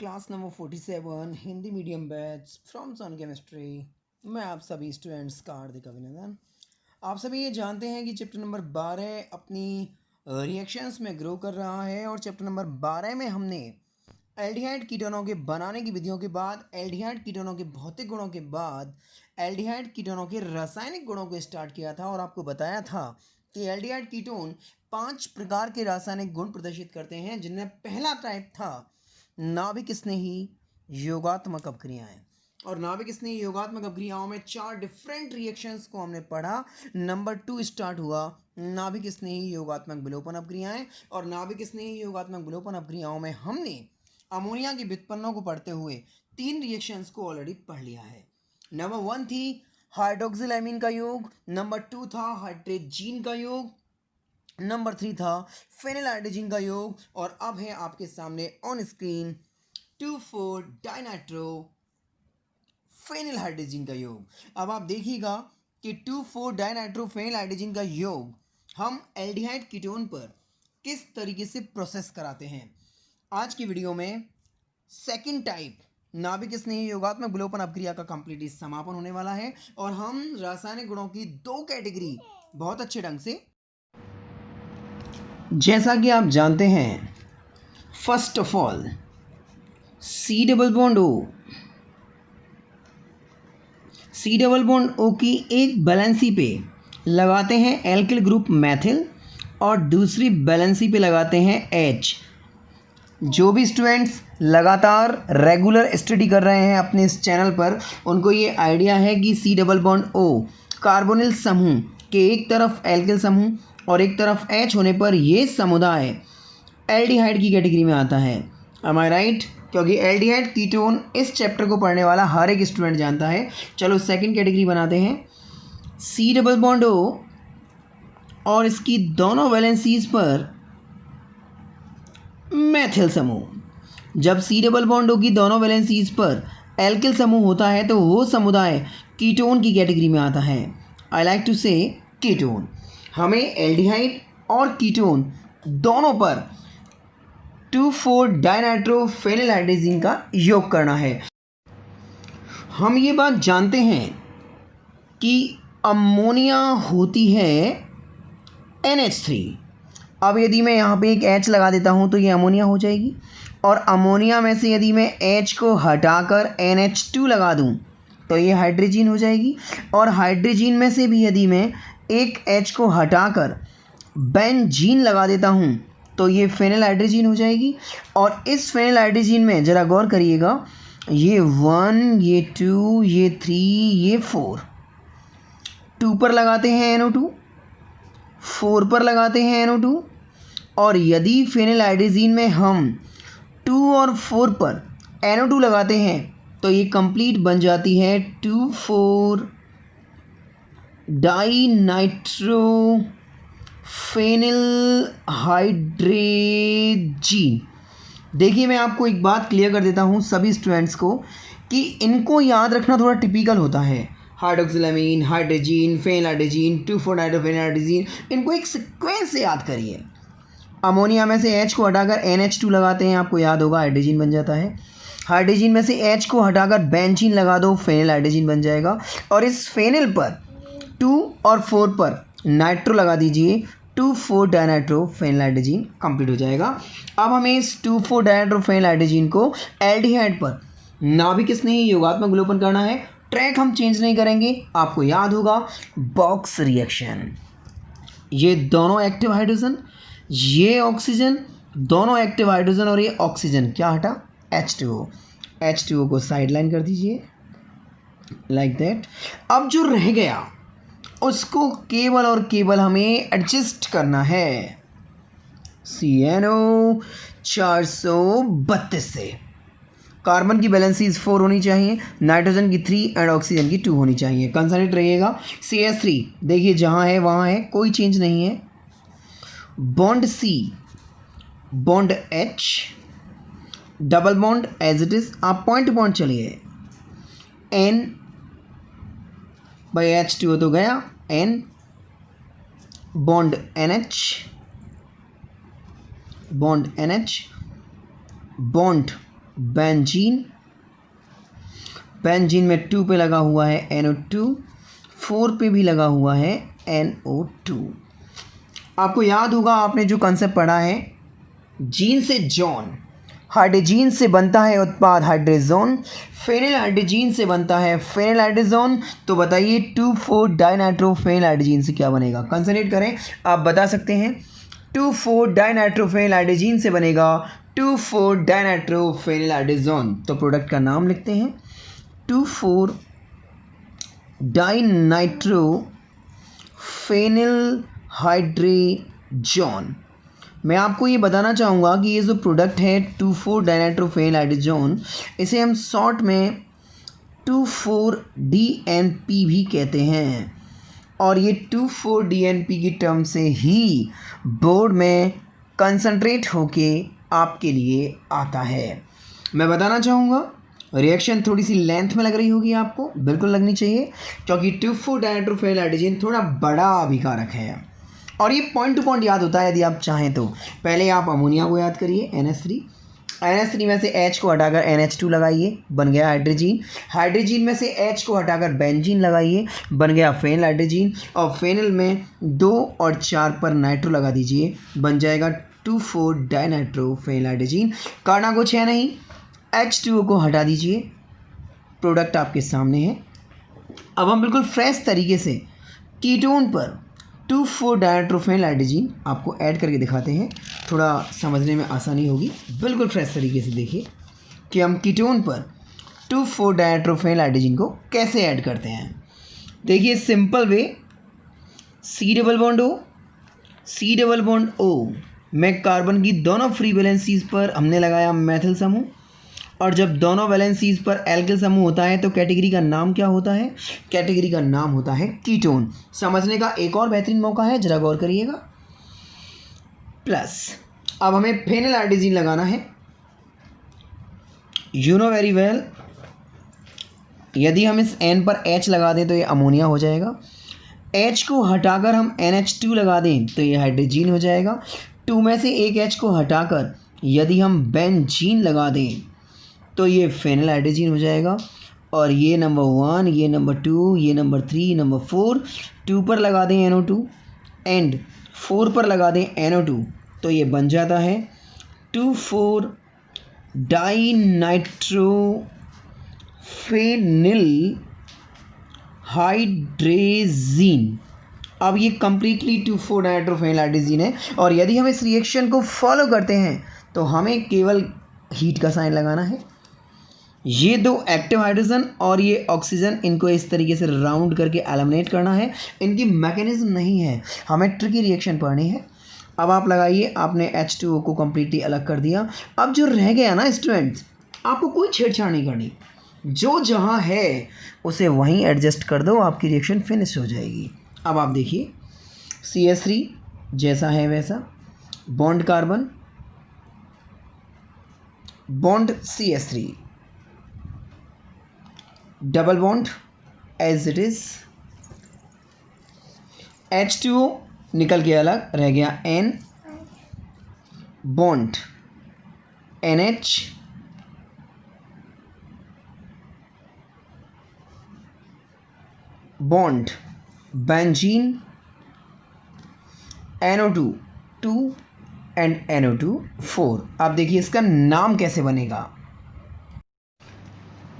Class number 47 Hindi medium batch from Sun Chemistry मैं आप सभी स्टूडेंट्स का हार्दिक अभिनंदन। आप सभी ये जानते हैं कि चैप्टर नंबर 12 अपनी रिएक्शंस में ग्रो कर रहा है और चैप्टर नंबर 12 में हमने एल्डिहाइड कीटोनों के बनाने की विधियों के बाद, एल्डिहाइड कीटोनों के भौतिक गुणों के बाद, एल्डिहाइड कीटोनों के रासायनिक गुणों को स्टार्ट किया था और आपको बताया था कि एल्डिहाइड कीटोन 5 प्रकार के रासायनिक गुण प्रदर्शित करते हैं, जिनमें पहला टाइप था नाभिक स्नेही योगात्मक अपक्रियाएं। और नाभिक स्नेही योगात्मक अपक्रियाओं में 4 डिफरेंट रिएक्शंस को हमने पढ़ा। नंबर 2 स्टार्ट हुआ नाभिक स्नेही योगात्मक विलोपन अपक्रियाएं, और नाभिक स्नेही योगात्मक विलोपन अपक्रियाओं में हमने अमोनिया की व्युत्पन्नों को पढ़ते हुए 3 रिएक्शंस को ऑलरेडी पढ़ लिया है। नंबर 1 थी हाइड्रोक्सिल का योग, नंबर 2 था हाइड्रोजीन का योग, नंबर 3 था फेनिल हाइड्रोजन का योग, और अब है आपके सामने on screen 2,4 dinitro phenyl hydrogen का योग। अब आप देखिएगा कि 2,4 डाइनाइट्रो फेनिल हाइड्रोजन का योग हम एल्डिहाइड कीटोन पर किस तरीके से प्रोसेस कराते हैं। आज की वीडियो में सेकंड टाइप नाभिक स्नेही योगात्मक विलोपन अपक्रिया का कंप्लीटली समापन होने वाला है और हम रासायनिक गुणों की 2 कैटेगरी बहुत अच्छे ढंग से, जैसा कि आप जानते हैं, first of all C double bond O की एक बैलेंसी पे लगाते हैं एल्किल ग्रुप मैथिल और दूसरी बैलेंसी पे लगाते हैं एच। जो भी स्टूडेंट्स लगातार रेगुलर स्टडी कर रहे हैं अपने इस चैनल पर, उनको ये आइडिया है कि C double bond O carbonyl समूह के एक तरफ एल्किल समूह और एक तरफ एच होने पर ये समुदाय एल्डिहाइड की कैटेगरी में आता है। एम आई राइट? क्योंकि एल्डिहाइड कीटोन इस चैप्टर को पढ़ने वाला हर एक स्टूडेंट जानता है। चलो सेकंड कैटेगरी बनाते हैं। सी डबल बॉन्ड ओ और इसकी दोनों वैलेंसीज पर मैथिल समूह। जब सी डबल बॉन्ड ओ की दोनों वैलेंसीज पर एल्किल समूह होता है तो वो समुदाय कीटोन की कैटेगरी में आता है। आई लाइक टू से कीटोन। हमें एल्डिहाइड और कीटोन दोनों पर 2,4 डाइनाइट्रो फेनिल हाइड्रोजन का योग करना है। हम ये बात जानते हैं कि अमोनिया होती है NH3। अब यदि मैं यहाँ पे एक H लगा देता हूँ तो ये अमोनिया हो जाएगी, और अमोनिया में से यदि मैं H को हटाकर NH2 लगा दूँ तो ये हाइड्रोजन हो जाएगी, और हाइड्रोजन में से भी यदि मैं एक H को हटाकर बेंजीन लगा देता हूँ तो ये फेनिल हाइड्रोजन हो जाएगी। और इस फेनिल हाइड्रोजन में ज़रा गौर करिएगा, ये 1, ये 2, ये 3, ये 4, 2 पर लगाते हैं NO2, 4 पर लगाते हैं NO2, और यदि फेनिल हाइड्रोजन में हम 2 और 4 पर NO2 लगाते हैं तो ये कंप्लीट बन जाती है 2,4 डाइनाइट्रो फेनिल हाइड्रोजन। देखिए, मैं आपको एक बात क्लियर कर देता हूँ सभी स्टूडेंट्स को कि इनको याद रखना थोड़ा टिपिकल होता है। हाइड्रोक्सिलामीन, हाइड्रोजन, फेनिल हाइड्रोजन, 2,4 डाइट्रोफेनिल हाइड्रोजन, इनको एक सीक्वेंस से याद करिए। अमोनिया में से H को हटाकर NH2 लगाते हैं, आपको याद होगा हाइड्रोजन बन जाता है। हाइड्रोजन में से H को हटाकर बेंजीन लगा दो, फेनिल हाइड्रोजन बन जाएगा। और इस फेनिल पर 2 और 4 पर नाइट्रो लगा दीजिए, 2,4 डाइनाइट्रो फेनिल हाइड्रोजन कंप्लीट हो जाएगा। अब हमें इस 2,4 डाइनाइट्रो फेनिल हाइड्रोजन को एल्डिहाइड पर नाभिक स्नेही योगात्मक विलोपन करना है। ट्रैक हम चेंज नहीं करेंगे, आपको याद होगा बॉक्स रिएक्शन। ये दोनों एक्टिव हाइड्रोजन, ये ऑक्सीजन, दोनों एक्टिव हाइड्रोजन, और ये ऑक्सीजन क्या हटा? H2O को साइड लाइन कर दीजिए लाइक दैट। अब जो रह गया उसको केवल और केवल हमें एडजस्ट करना है CNO 432 से। कार्बन की बैलेंसीज 4 होनी चाहिए, नाइट्रोजन की 3 एंड ऑक्सीजन की 2 होनी चाहिए। कंसंट्रेट रहिएगा। CH3 देखिए जहाँ है वहाँ है, कोई चेंज नहीं है। Bond C, bond H, double bond as it is. आप पॉइंट टू पॉइंट चलिए। N बाई H2O तो गया, N bond NH, bond NH, bond benzene, benzene में 2 पे लगा हुआ है NO2, 4 पे भी लगा हुआ है NO2। आपको याद होगा आपने जो कंसेप्ट पढ़ा है, जीन से जॉन, हाइड्रोजीन से बनता है उत्पाद हाइड्रोजोन, फेनिल हाइड्रोजीन से बनता है फेनिल हाइड्रोजोन। तो बताइए 2,4 डाइनाइट्रोफेनिल हाइड्रोजीन से क्या बनेगा? कंसंट्रेट करें, आप बता सकते हैं। 2,4 डाइनाइट्रोफेनिल हाइड्रोजीन से बनेगा 2,4 डाइनाइट्रोफेनिल हाइड्रोजोन। तो प्रोडक्ट का नाम लिखते हैं 2,4 डाइनाइट्रोफेनिल हाइड्रोजोन। मैं आपको ये बताना चाहूँगा कि ये जो प्रोडक्ट है 2,4 डाइनाइट्रोफेनिल हाइड्रोजोन, इसे हम शॉर्ट में 2,4-DNP भी कहते हैं। और ये 2,4-DNP की टर्म से ही बोर्ड में कंसंट्रेट होके आपके लिए आता है। मैं बताना चाहूँगा, रिएक्शन थोड़ी सी लेंथ में लग रही होगी आपको, बिल्कुल लगनी चाहिए, क्योंकि 2,4 डाइनाइट्रोफेनिल हाइड्रोजन थोड़ा बड़ा अभिकारक है और ये पॉइंट टू पॉइंट याद होता है। यदि आप चाहें तो पहले आप अमोनिया को याद करिए, NH3 में से H को हटाकर NH2 लगाइए, बन गया हाइड्रोजीन। हाइड्रोजीन में से H को हटाकर बेंजीन लगाइए, बन गया फेनिल हाइड्रोजीन। और फेनिल में 2 और 4 पर नाइट्रो लगा दीजिए, बन जाएगा 2,4 डाइनाइट्रोफेनिल हाइड्रोजीन। करना कुछ है नहीं, H2O को हटा दीजिए, प्रोडक्ट आपके सामने है। अब हम बिल्कुल फ्रेश तरीके से कीटोन पर 2,4 डाइनाइट्रोफेनिल हाइड्रोजीन आपको ऐड करके दिखाते हैं, थोड़ा समझने में आसानी होगी। बिल्कुल फ्रेश तरीके से देखिए कि हम कीटोन पर 2,4 डाइनाइट्रोफेनिल हाइड्रोजीन को कैसे ऐड करते हैं। देखिए simple way, C double bond O में कार्बन की दोनों फ्री वैलेंसीज पर हमने लगाया मैथिल समूह, और जब दोनों वैलेंसीज पर एल्किल समूह होता है तो कैटेगरी का नाम क्या होता है? कैटेगरी का नाम होता है कीटोन। समझने का एक और बेहतरीन मौका है, जरा गौर करिएगा। प्लस अब हमें फेनिल हाइड्रोजीन लगाना है। यू नो वेरी वेल, यदि हम इस N पर H लगा दें तो ये अमोनिया हो जाएगा। H को हटाकर हम NH2 लगा दें तो ये हाइड्रोजीन हो जाएगा। 2 में से एक H को हटाकर यदि हम बेंजीन लगा दें तो ये फेनिल हाइड्रोजीन हो जाएगा। और ये नंबर 1, ये नंबर 2, ये नंबर 3, नंबर 4, 2 पर लगा दें NO2 एंड 4 पर लगा दें NO2 तो ये बन जाता है 2,4 डाइनाइट्रोफेनिल हाइड्रोजीन। अब ये कंप्लीटली 2,4 डाइनाइट्रोफेनिल हाइड्रोजीन है। और यदि हम इस रिएक्शन को फॉलो करते हैं तो हमें केवल हीट का साइन लगाना है। ये 2 एक्टिव हाइड्रोजन और ये ऑक्सीजन, इनको इस तरीके से राउंड करके एलिमिनेट करना है। इनकी मैकेनिज्म नहीं है, हमें ट्रिकी रिएक्शन पढ़नी है। अब आप लगाइए, आपने H2O को कम्प्लीटली अलग कर दिया। अब जो रह गया ना स्टूडेंट्स, आपको कोई छेड़छाड़ नहीं करनी, जो जहाँ है उसे वहीं एडजस्ट कर दो, आपकी रिएक्शन फिनिश हो जाएगी। अब आप देखिए CH3 जैसा है वैसा, bond carbon, bond CH3, double bond as it is, H2O निकल के अलग रह गया N, bond NH, bond benzene, NO2 2 and NO2 4। आप देखिए इसका नाम कैसे बनेगा।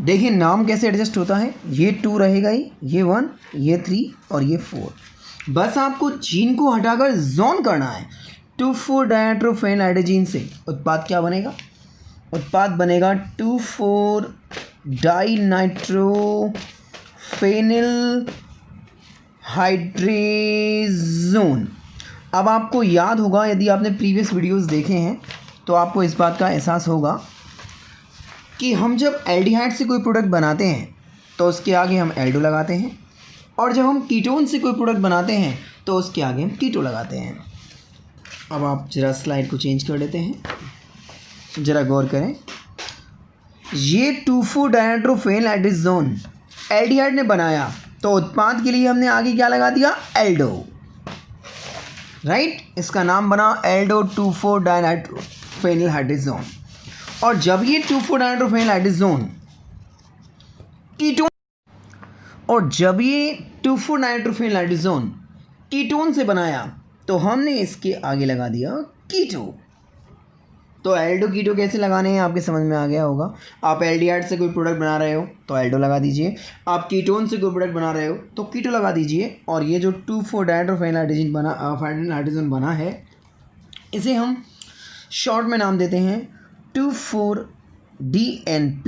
देखिए नाम कैसे एडजस्ट होता है, ये 2 रहेगा ही, ये 1, ये 3 और ये 4। बस आपको जीन को हटाकर जोन करना है। 2,4 डाइनाइट्रोफेनिल हाइड्रोजीन से उत्पाद क्या बनेगा? उत्पाद बनेगा 2,4 डाइनाइट्रोफेनिल हाइड्रोजोन। अब आपको याद होगा, यदि आपने प्रीवियस वीडियोस देखे हैं तो आपको इस बात का एहसास होगा कि हम जब एल्डिहाइड से कोई प्रोडक्ट बनाते हैं तो उसके आगे हम एल्डो लगाते हैं, और जब हम कीटोन से कोई प्रोडक्ट बनाते हैं तो उसके आगे हम कीटो लगाते हैं। अब आप ज़रा स्लाइड को चेंज कर देते हैं, ज़रा गौर करें। ये 2,4 डाइनाइट्रोफेनिल हाइड्रोजोन एल्डिहाइड ने बनाया तो उत्पाद के लिए हमने आगे क्या लगा दिया? Aldo, right. इसका नाम बना एल्डो 2,4 डाइनाइट्रोफेनिल हाइड्रोजोन। और जब ये 2,4-nitrophenols कीटोन और जब ये 2,4-nitrophenols कीटोन से बनाया तो हमने इसके आगे लगा दिया कीटो। तो एल्डो कीटो कैसे लगाने हैं आपके समझ में आ गया होगा। आप एल्डिहाइड से कोई प्रोडक्ट बना रहे हो तो एल्डो लगा दीजिए, आप कीटोन से कोई प्रोडक्ट बना रहे हो तो कीटो लगा दीजिए। और ये जो 2,4-डाइट्रोफेनोलाइडेजिन बना है इसे हम शॉर्ट में नाम देते हैं 2,4-DNP।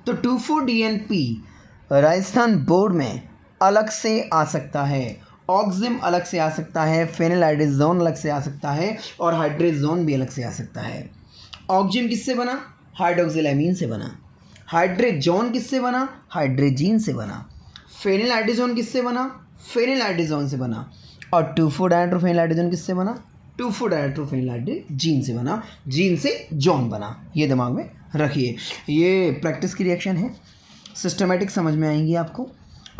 तो 2,4-DNP राजस्थान बोर्ड में अलग से आ सकता है, ऑक्सिम अलग से आ सकता है, फेनिलआइडाज़ोन अलग से आ सकता है और हाइड्रेजोन भी अलग से आ सकता है। ऑक्सिम किससे बना? हाइड्रोक्सिलैमीन से बना। हाइड्रेजोन किससे बना? हाइड्रेजीन से बना। फेनिलआइडाज़ोन किससे बना? फेनिलआइडाज़ोन से बना। और 2,4-डाइट्रोफेनिलआइडाज़ोन किससे बना? 2,4-डाइट्रोफेनिलआइडाज़ीन से बना। जीन से जॉन बना। ये दिमाग में रखिए। ये प्रैक्टिस की रिएक्शन है, सिस्टमेटिक समझ में आएंगी आपको।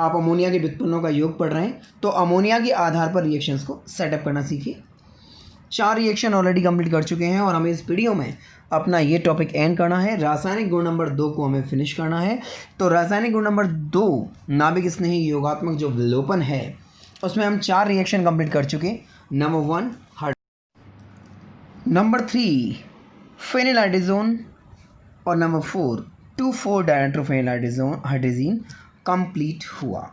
आप अमोनिया के व्युत्पन्नों का योग पढ़ रहे हैं तो अमोनिया के आधार पर रिएक्शंस को सेटअप करना सीखिए। 4 रिएक्शन ऑलरेडी कंप्लीट कर चुके हैं और हमें इस वीडियो में अपना ये टॉपिक एंड करना है। रासायनिक गुण नंबर 2 को हमें फिनिश करना है। तो रासायनिक गुण नंबर 2 नाभिक स्नेही योगात्मक जो विलोपन है उसमें हम 4 रिएक्शन कंप्लीट कर चुके। नंबर 1 नंबर 3 फेनिलआइडाज़ोन और नंबर 4 2,4-डाइट्रोफेनिलआइडाज़ीन कंप्लीट हुआ।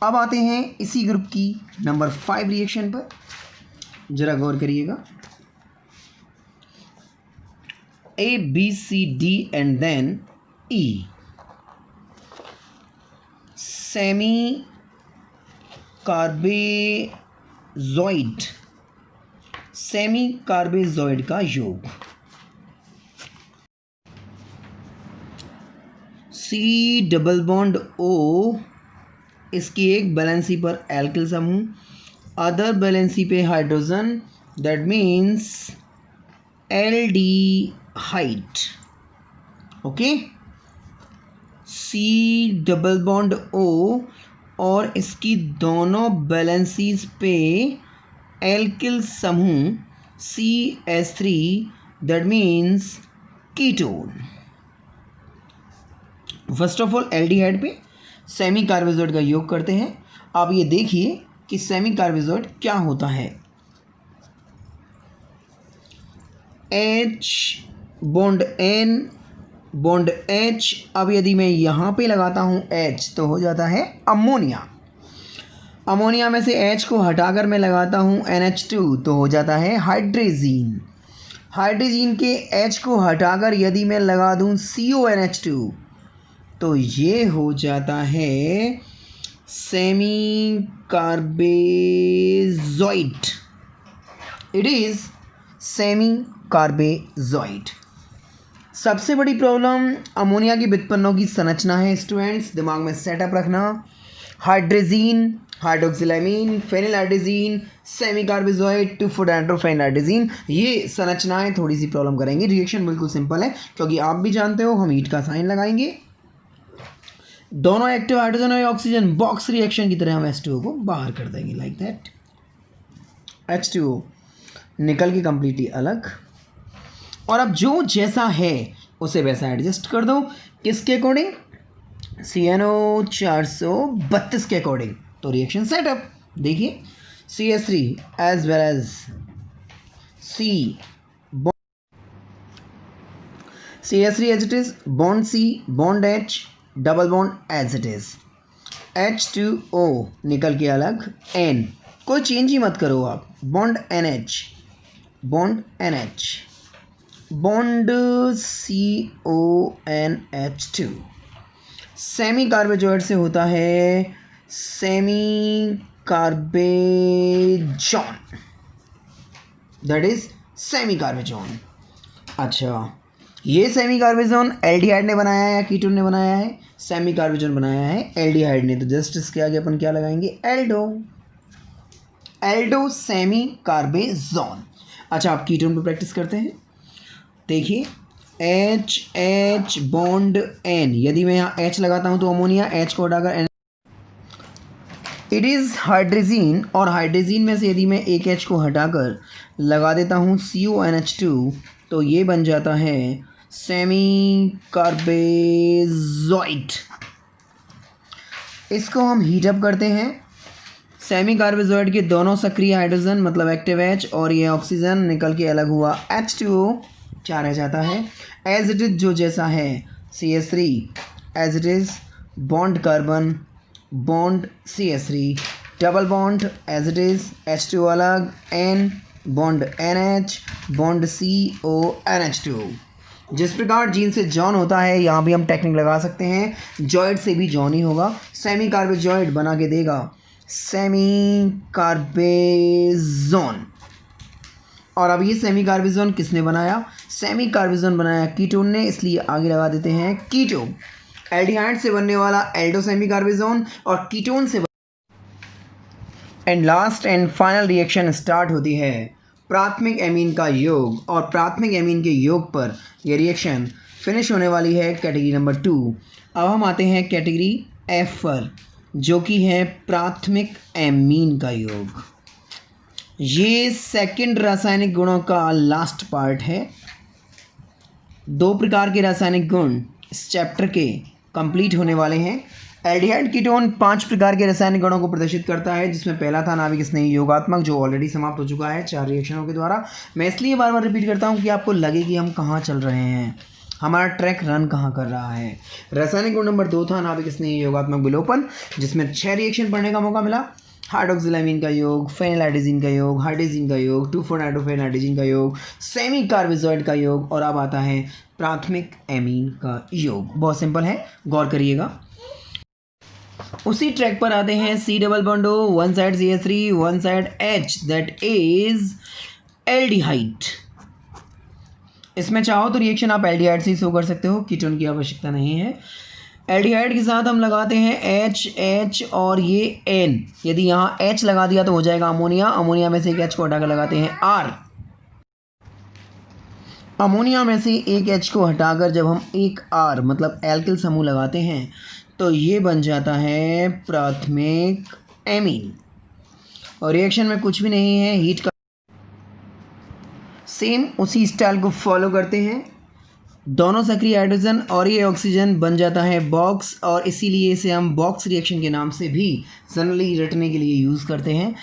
अब आते हैं इसी ग्रुप की नंबर 5 रिएक्शन पर, जरा गौर करिएगा। ABCD and then E semicarbazide का योग। C डबल बॉन्ड O इसकी एक बैलेंसी पर एल्किल समूह, अदर बैलेंसी पे hydrogen, that means aldehyde. Okay, C double bond O और इसकी दोनों बैलेंसीज पे एल्किल समूह CH3, that means ketone. First of all aldehyde पे सेमी कार्बेजॉइड का योग करते हैं। आप ये देखिए कि सेमी कार्बेजॉइड क्या होता है। H bond N bond H। अब यदि मैं यहाँ पे लगाता हूँ H तो हो जाता है अमोनिया। अमोनिया में से H को हटाकर मैं लगाता हूँ NH2 तो हो जाता है हाइड्रेजीन। हाइड्रेजीन के H को हटाकर यदि मैं लगा दूँ CONH2 तो ये हो जाता है semicarbazide. It is semicarbazide. सबसे बड़ी प्रॉब्लम अमोनिया की व्युत्पन्नों की संरचना है स्टूडेंट्स, दिमाग में सेटअप रखना। हाइड्रेजीन, हाइड्रोक्सिलैमीन, फेनिलआइडाज़ीन, सेमी कार्बेजॉइड, 2,4-डाइट्रोफेनिलआइडाज़ीन, ये संरचनाएं थोड़ी सी प्रॉब्लम करेंगी। रिएक्शन बिल्कुल सिंपल है क्योंकि आप भी जानते हो हम हीट का साइन लगाएंगे। दोनों एक्टिव हाइड्रोजन और ऑक्सीजन बॉक्स रिएक्शन की तरह हम H2O को बाहर कर देंगे लाइक दैट। H2O निकल के कंप्लीटली अलग। और अब जो जैसा है उसे वैसा एडजस्ट कर दो। किसके अकॉर्डिंग? CNO 432 के अकॉर्डिंग। तो रिएक्शन सेटअप देखिए, CH3 as well as CH3 as it is, bond C bond H double bond as it is. H2O निकल के अलग, N कोई चेंज ही मत करो आप, bond NH bond NH bond CONH2। Semicarbazide से होता है semicarbazone, that is semicarbazone. अच्छा, ये सेमी कार्बेजॉन एल्डिहाइड ने बनाया है या कीटोन ने बनाया है? सेमी कार्बेजॉन बनाया है एल्डिहाइड ने। तो जस्ट इसके आगे अपन क्या लगाएंगे? एल्डो। Aldo semicarbazone. अच्छा, आप कीटोन पे प्रैक्टिस करते हैं। देखिए H बॉन्ड N, यदि मैं यहाँ H लगाता हूँ तो अमोनिया, H को हटाकर N, इट इज़ हाइड्रेजीन। और हाइड्रेजीन में से यदि मैं एक H को हटाकर लगा देता हूँ CONH2 तो ये बन जाता है सेमी कार्बेजॉइड। इसको हम हीट अप करते हैं। सेमी कार्बेजॉइड के दोनों सक्रिय हाइड्रोजन मतलब एक्टिव H और ये ऑक्सीजन निकल के अलग हुआ H2O, क्या रह जाता है एज इट इज जो जैसा है CH3 as it is, bond carbon bond CH3, double bond as it is H2O अलग, N bond NH bond CO NH2। जिस प्रकार जीन से जॉन होता है यहाँ भी हम टेक्निक लगा सकते हैं, जॉइड से भी जॉन ही होगा। सेमी कार्बेजॉइड बना के देगा सेमी कार्बेजोन। और अब ये सेमी कार्बेजोन किसने बनाया? सेमी कार्बेजोन बनाया कीटोन ने, इसलिए आगे लगा देते हैं कीटो। एल्डिहाइड से बनने वाला एल्डो सेमी कार्बेजोन और कीटोन से and last and final reaction start होती है प्राथमिक एमीन का योग, और प्राथमिक एमीन के योग पर यह रिएक्शन फिनिश होने वाली है कैटेगरी नंबर 2। अब हम आते हैं कैटेगरी F पर, जो कि है प्राथमिक एमीन का योग। ये सेकंड रासायनिक गुणों का लास्ट पार्ट है। 2 प्रकार के रासायनिक गुण इस चैप्टर के कंप्लीट होने वाले हैं। एल्डिहाइड कीटोन 5 प्रकार के रासायनिक गुणों को प्रदर्शित करता है, जिसमें पहला था नाभिक स्नेही योगात्मक, जो ऑलरेडी समाप्त हो चुका है 4 रिएक्शनों के द्वारा। मैं इसलिए बार बार रिपीट करता हूँ कि आपको लगे कि हम कहाँ चल रहे हैं, हमारा ट्रैक रन कहाँ कर रहा है। रासायनिक गुण नंबर 2 था नाभिक स्नेही योगात्मक विलोपन, जिसमें 6 रिएक्शन पढ़ने का मौका मिला। हाइड्रोक्सिलामीन का योग, फेनिलहाइड्रोजीन का योग, हाइड्रोजीन का योग, 2,4-नाइट्रोफेनाइड्रोजीन का योग, सेमी कार्बेजॉइड का योग, और अब आता है प्राथमिक एमीन का योग। बहुत सिंपल है, गौर करिएगा। उसी ट्रैक पर आते हैं C double bond O, one side CH3 one side H, that is aldehyde. इसमें चाहो तो रिएक्शन आप एल्डिहाइड से ही शो कर सकते हो, कीटोन की आवश्यकता नहीं है। एल्डिहाइड के साथ हम लगाते हैं H और ये N। यदि यहाँ H लगा दिया तो हो जाएगा अमोनिया। अमोनिया में से एक H को हटाकर लगाते हैं R। अमोनिया में से एक H को हटाकर जब हम एक R मतलब एल्किल समूह लगाते हैं तो ये बन जाता है प्राथमिक एमीन। और रिएक्शन में कुछ भी नहीं है, हीट का सेम उसी स्टाइल को फॉलो करते हैं। दोनों सक्रिय हाइड्रोजन और ये ऑक्सीजन बन जाता है बॉक्स, और इसीलिए इसे हम बॉक्स रिएक्शन के नाम से भी जनरली रटने के लिए यूज़ करते हैं।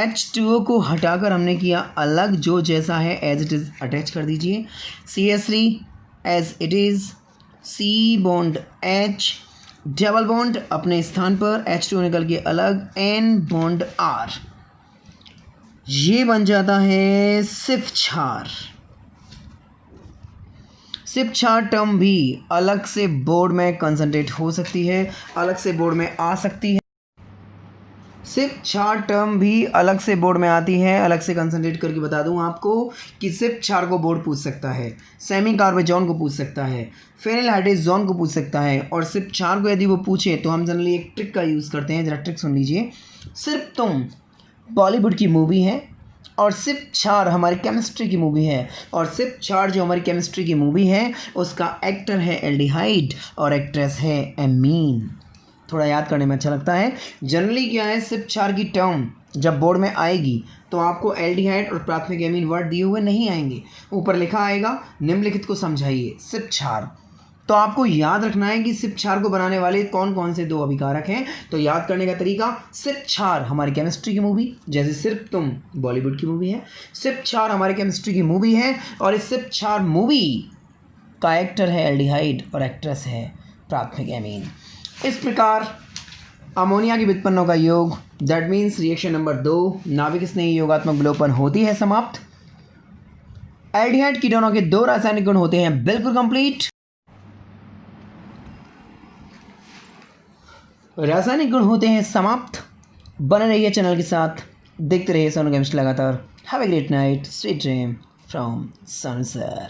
H2O को हटाकर हमने किया अलग, जो जैसा है एज इट इज़ अटैच कर दीजिए। CH3 as it is, C bond H, double bond अपने स्थान पर, H2O निकल के अलग, N बॉन्ड R। ये बन जाता है सिर्फ क्षार। सिर्फ क्षार टर्म भी अलग से बोर्ड में कंसंट्रेट हो सकती है, अलग से बोर्ड में आ सकती है। सिर्फ क्षार टर्म भी अलग से बोर्ड में आती है। अलग से कंसंट्रेट करके बता दूं आपको कि सिर्फ क्षार को बोर्ड पूछ सकता है, सेमी कार्बेजोन को पूछ सकता है, फेनिलहाइड्रोजोन को पूछ सकता है, और सिर्फ क्षार को यदि वो पूछे तो हम जनरली एक ट्रिक का यूज़ करते हैं। जरा ट्रिक सुन लीजिए। सिर्फ तुम बॉलीवुड की मूवी है, और सिर्फ क्षार हमारी केमिस्ट्री की मूवी है, और सिर्फ क्षार जो हमारी केमिस्ट्री की मूवी है उसका एक्टर है एल्डिहाइड और एक्ट्रेस है एमीन। थोड़ा याद करने में अच्छा लगता है। जनरली क्या है, सिर्फ क्षार की टर्म जब बोर्ड में आएगी तो आपको एल्डिहाइड और प्राथमिक एमीन वर्ड दिए हुए नहीं आएंगे, ऊपर लिखा आएगा निम्नलिखित को समझाइए सिर्फ क्षार। तो आपको याद रखना है कि सिर्फ क्षार को बनाने वाले कौन कौन से 2 अभिकारक हैं। तो याद करने का तरीका, सिर्फ क्षार हमारी केमिस्ट्री की मूवी, जैसे सिर्फ तुम बॉलीवुड की मूवी है, सिर्फ क्षार हमारी केमिस्ट्री की मूवी है, और इस सिर्फ क्षार मूवी का एक्टर है एल्डिहाइड और एक्ट्रेस है प्राथमिक एमीन। इस प्रकार अमोनिया की व्युत्पन्नों का योग, दैट मीन्स रिएक्शन नंबर 2 नाभिक स्नेही योगात्मक विलोपन होती है समाप्त। एल्डिहाइड कीटोनों के 2 रासायनिक गुण होते हैं बिल्कुल कंप्लीट। रासायनिक गुण होते हैं समाप्त। बने रहिए चैनल के साथ, देखते रहिए सोनू केमिस्ट्री लगातार। Have a great night, sweet dream from Sonu sir.